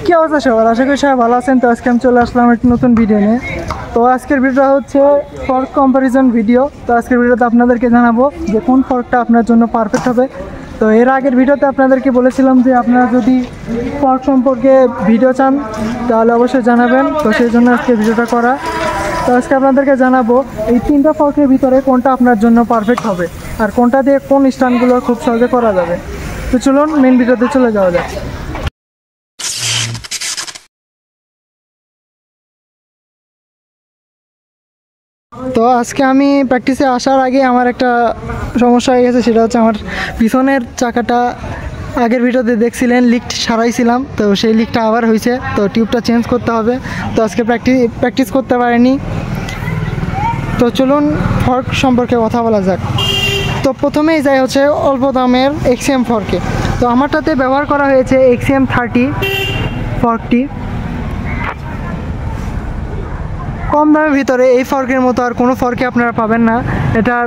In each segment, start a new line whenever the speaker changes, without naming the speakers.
কি অবস্থা সবার, আশা করি সবাই ভালো আছেন। তো আজকে আমি চলে আসলাম একটি নতুন ভিডিও নিয়ে। তো আজকের ভিডিওটা হচ্ছে ফর্ক কম্পারিজন ভিডিও। তো আজকের ভিডিওতে আপনাদেরকে জানাবো যে কোন ফর্কটা আপনার জন্য পারফেক্ট হবে। তো এর আগের ভিডিওতে আপনাদেরকে বলেছিলাম যে আপনারা যদি ফর্ক সম্পর্কে ভিডিও চান তাহলে অবশ্যই জানাবেন। তো সেই জন্য আজকে ভিডিওটা করা। তো আজকে আপনাদেরকে জানাবো এই তিনটা ফর্কের ভিতরে কোনটা আপনার জন্য পারফেক্ট হবে আর কোনটা দিয়ে কোন স্টান্টগুলো খুব সহজে করা যাবে। তো চলুন মেন ভিডিওতে চলে যাওয়া যায়। তো আজকে আমি প্র্যাকটিসে আসার আগে আমার একটা সমস্যা হয়ে গেছে, সেটা হচ্ছে আমার পিছনের চাকাটা আগের ভিডিওতে দেখছিলেন লিক সারাইছিলাম, তো সেই লিকটা আবার হয়েছে। তো টিউবটা চেঞ্জ করতে হবে। তো আজকে প্র্যাকটিস করতে পারিনি। তো চলুন ফর্ক সম্পর্কে কথা বলা যাক। তো প্রথমেই যাই হচ্ছে অল্প দামের XCM ফর্কে। তো আমারটাতে ব্যবহার করা হয়েছে XCM 30 ফর্কটি। কম দামের ভিতরে এই ফর্কের মতো আর কোনো ফর্কে আপনারা পাবেন না। এটার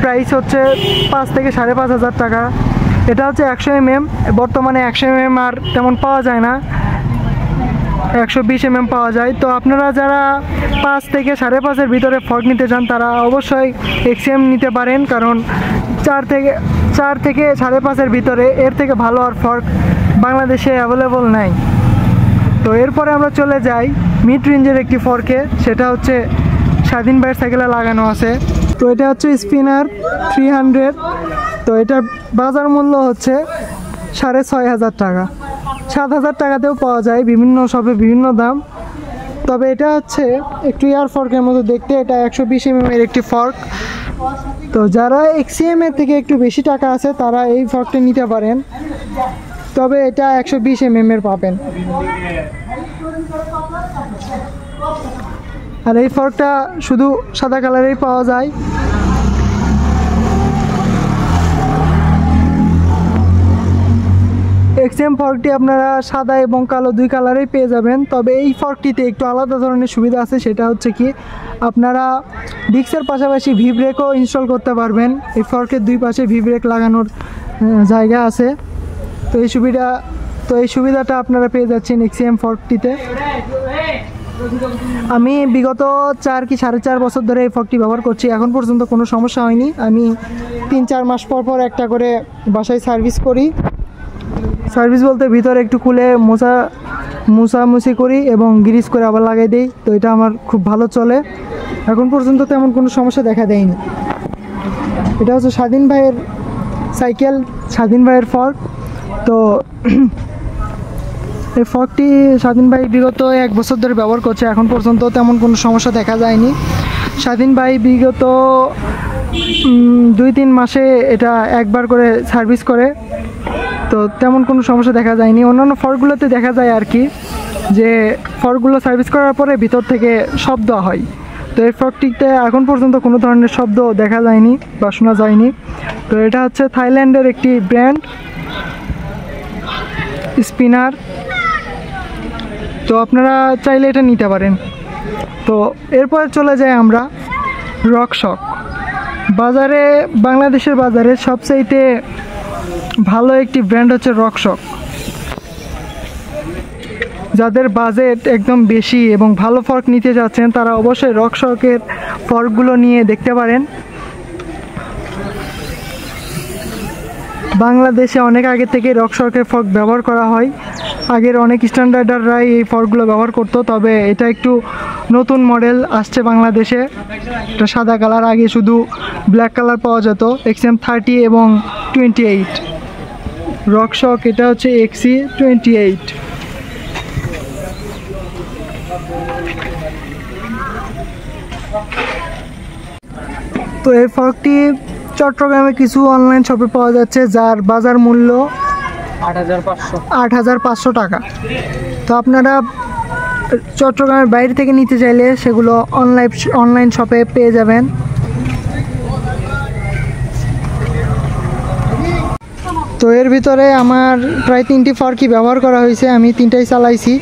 প্রাইস হচ্ছে 5 থেকে 5,500 টাকা। এটা হচ্ছে 100 mm। বর্তমানে 100 mm আর তেমন পাওয়া যায় না, 120 mm পাওয়া যায়। তো আপনারা যারা 5 থেকে 5.5-এর ভিতরে ফর্ক নিতে চান তারা অবশ্যই XCM নিতে পারেন, কারণ 4 থেকে 5.5-এর ভিতরে এর থেকে ভালো আর ফর্ক বাংলাদেশে অ্যাভেলেবল নাই। তো এরপরে আমরা চলে যাই মিড রেঞ্জের একটি ফর্কে, সেটা হচ্ছে স্বাধীন ভাইয়ের সাইকেলে লাগানো আছে। তো এটা হচ্ছে স্পিনার 300। তো এটার বাজার মূল্য হচ্ছে 6,500 টাকা। 7,000 টাকাতেও পাওয়া যায়, বিভিন্ন শপে বিভিন্ন দাম। তবে এটা হচ্ছে একটু এয়ার ফর্কের মতো দেখতে। এটা 120 mm এর একটি ফর্ক। তো যারা XCM এর থেকে একটু বেশি টাকা আছে তারা এই ফর্কটা নিতে পারেন, তবে এটা 120 mm এর পাবেন। আর এই ফর্কটা শুধু সাদা কালারেই পাওয়া যায়। XCM ফর্কটি আপনারা সাদা এবং কালো দুই কালারেই পেয়ে যাবেন। তবে এই ফর্কটিতে একটু আলাদা ধরনের সুবিধা আছে, সেটা হচ্ছে কি আপনারা ডিস্কের পাশাপাশি ভি ব্রেকও ইনস্টল করতে পারবেন। এই ফর্কের দুই পাশে ভি ব্রেক লাগানোর জায়গা আছে। তো এই সুবিধাটা আপনারা পেয়ে যাচ্ছেন XCM ফর্কটিতে। আমি বিগত 4 কি 4.5 বছর ধরে এই ফর্কটি ব্যবহার করছি, এখন পর্যন্ত কোনো সমস্যা হয়নি। আমি 3-4 মাস পর একটা করে বাসায় সার্ভিস করি। সার্ভিস বলতে ভিতরে একটু খুলে মোছামুছি করি এবং গ্রিস করে আবার লাগাই দিই। তো এটা আমার খুব ভালো চলে, এখন পর্যন্ত তেমন কোনো সমস্যা দেখা দেয়নি। এটা হচ্ছে স্বাধীন ভাইয়ের সাইকেল, স্বাধীন ভাইয়ের ফর্ক। তো এই ফর্কটি স্বাধীন ভাই বিগত 1 বছর ধরে ব্যবহার করছে, এখন পর্যন্ত তেমন কোনো সমস্যা দেখা যায়নি। স্বাধীন ভাই বিগত 2-3 মাসে এটা একবার করে সার্ভিস করে, তো তেমন কোনো সমস্যা দেখা যায়নি। অন্যান্য ফর্কগুলোতে দেখা যায় আর কি যে ফর্কগুলো সার্ভিস করার পরে ভিতর থেকে শব্দ হয়। তো এই ফর্কটিতে এখন পর্যন্ত কোনো ধরনের শব্দ দেখা যায়নি বা শোনা যায়নি। তো এটা হচ্ছে থাইল্যান্ডের একটি ব্র্যান্ড স্পিনার। তো আপনারা চাইলে এটা নিতে পারেন। তো এরপরে চলে যাই আমরা রকশক। বাংলাদেশের বাজারে সবচাইতে ভালো একটি ব্র্যান্ড হচ্ছে রকশক। যাদের বাজেট একদম বেশি এবং ভালো ফর্ক নিতে যাচ্ছেন তারা অবশ্যই রকশকের ফর্কগুলো নিয়ে দেখতে পারেন। বাংলাদেশে অনেক আগে থেকে রকশকের ফর্ক ব্যবহার করা হয়। আগের অনেক স্ট্যান্ডার্ডাররাই এই ফর্কগুলো ব্যবহার করতো, তবে এটা একটু নতুন মডেল আসছে বাংলাদেশে। এটা সাদা কালার, আগে শুধু ব্ল্যাক কালার পাওয়া যেত। XCM 30 এবং 28 রকশক। এটা হচ্ছে XC28। তো এই ফর্কটি চট্টগ্রামে কিছু অনলাইন শপে পাওয়া যাচ্ছে, যার বাজার মূল্য 8,500 টাকা। তো আপনারা চট্টগ্রামের বাইরে থেকে নিতে চাইলে সেগুলো অনলাইন শপে পেয়ে যাবেন। তো এর ভিতরে আমার প্রায় 3টি ফর্কই ব্যবহার করা হয়েছে, আমি 3টাই চালাইছি।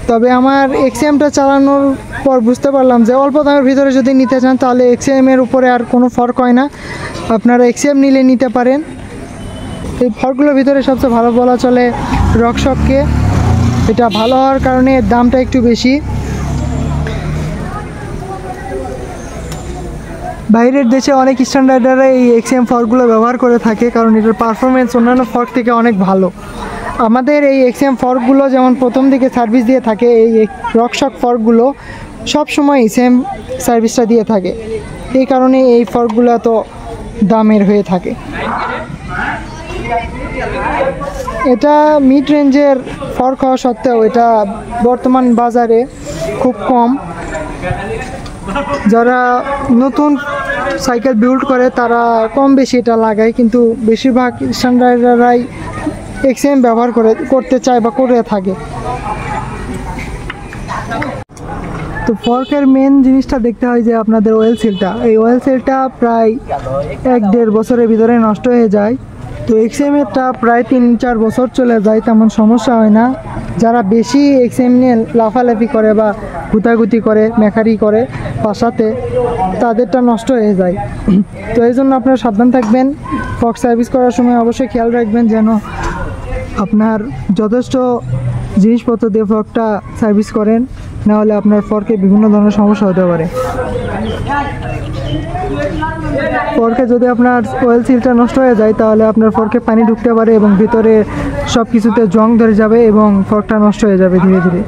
তবে আমার XCMটা চালানোর পর বুঝতে পারলাম যে অল্প দামের ভিতরে যদি নিতে চান তাহলে XCM-এর উপরে আর কোনো ফর্ক হয় না, আপনারা XCM নিলে নিতে পারেন। এই ফর্কগুলোর ভিতরে সবচেয়ে ভালো বলা চলে রকশককে। এটা ভালো হওয়ার কারণে এর দামটা একটু বেশি। বাইরের দেশে অনেক স্ট্যান্ডার্ডাররা এই এক্সএম ফর্কগুলো ব্যবহার করে থাকে, কারণ এটার পারফরমেন্স অন্যান্য ফর্ক থেকে অনেক ভালো। আমাদের এই এক্সএম ফর্কগুলো যেমন প্রথম দিকে সার্ভিস দিয়ে থাকে, এই রকশক ফর্কগুলো সব সময় সেম সার্ভিসটা দিয়ে থাকে, এই কারণে এই ফর্কগুলো এত দামের হয়ে থাকে। এটা মিড রেঞ্জের ফর্ক হওয়া সত্ত্বেও এটা বর্তমান বাজারে খুব কম। যারা নতুন সাইকেল বিল্ড করে তারা কম বেশি এটা লাগায়, কিন্তু বেশিরভাগ স্ট্যান্ডার্ডাররাই এক্সএম ব্যবহার করতে চায় বা করে থাকে। তো ফর্কের মেন জিনিসটা দেখতে হয় যে আপনাদের অয়েল সিলটা, এই অয়েল সিলটা প্রায় 1-1.5 বছরের ভিতরে নষ্ট হয়ে যায়। তো এক্সএমেরটা প্রায় 3-4 বছর চলে যায়, তেমন সমস্যা হয় না। যারা বেশি এক্সএম নিয়ে লাফালাফি করে বা গুতাগুতি করে মেকারি করে বাসাতে, তাদেরটা নষ্ট হয়ে যায়। তো এই জন্য আপনারা সাবধান থাকবেন, ফর্ক সার্ভিস করার সময় অবশ্যই খেয়াল রাখবেন যেন আপনার যথেষ্ট জিনিসপত্র দিয়ে ফর্কটা সার্ভিস করেন, নাহলে আপনার ফর্কে বিভিন্ন ধরনের সমস্যা হতে পারে। ফর্কে যদি আপনার অয়েল সিলটা নষ্ট হয়ে যায় তাহলে আপনার ফর্কে পানি ঢুকতে পারে এবং ভিতরে সব কিছুতে জং ধরে যাবে এবং ফর্কটা নষ্ট হয়ে যাবে ধীরে ধীরে।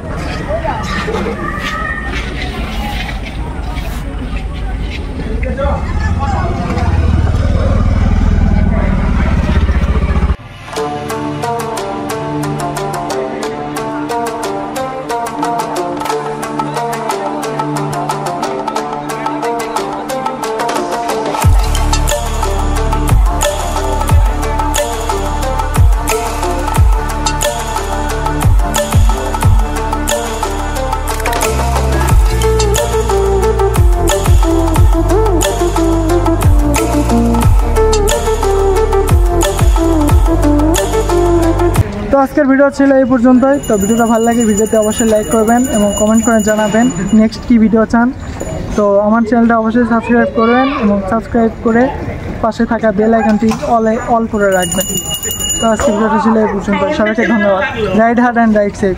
তো আজকের ভিডিও ছিল এই পর্যন্তই। তো ভিডিওটা ভালো লাগে ভিডিওতে অবশ্যই লাইক করবেন এবং কমেন্ট করে জানাবেন নেক্সট কী ভিডিও চান। তো আমার চ্যানেলটা অবশ্যই সাবস্ক্রাইব করবেন এবং সাবস্ক্রাইব করে পাশে থাকা বেল আইকনটি অল করে রাখবেন। তো আজকের ভিডিওটা ছিল এই পর্যন্ত। সবাইকে ধন্যবাদ। Ride hard and ride safe.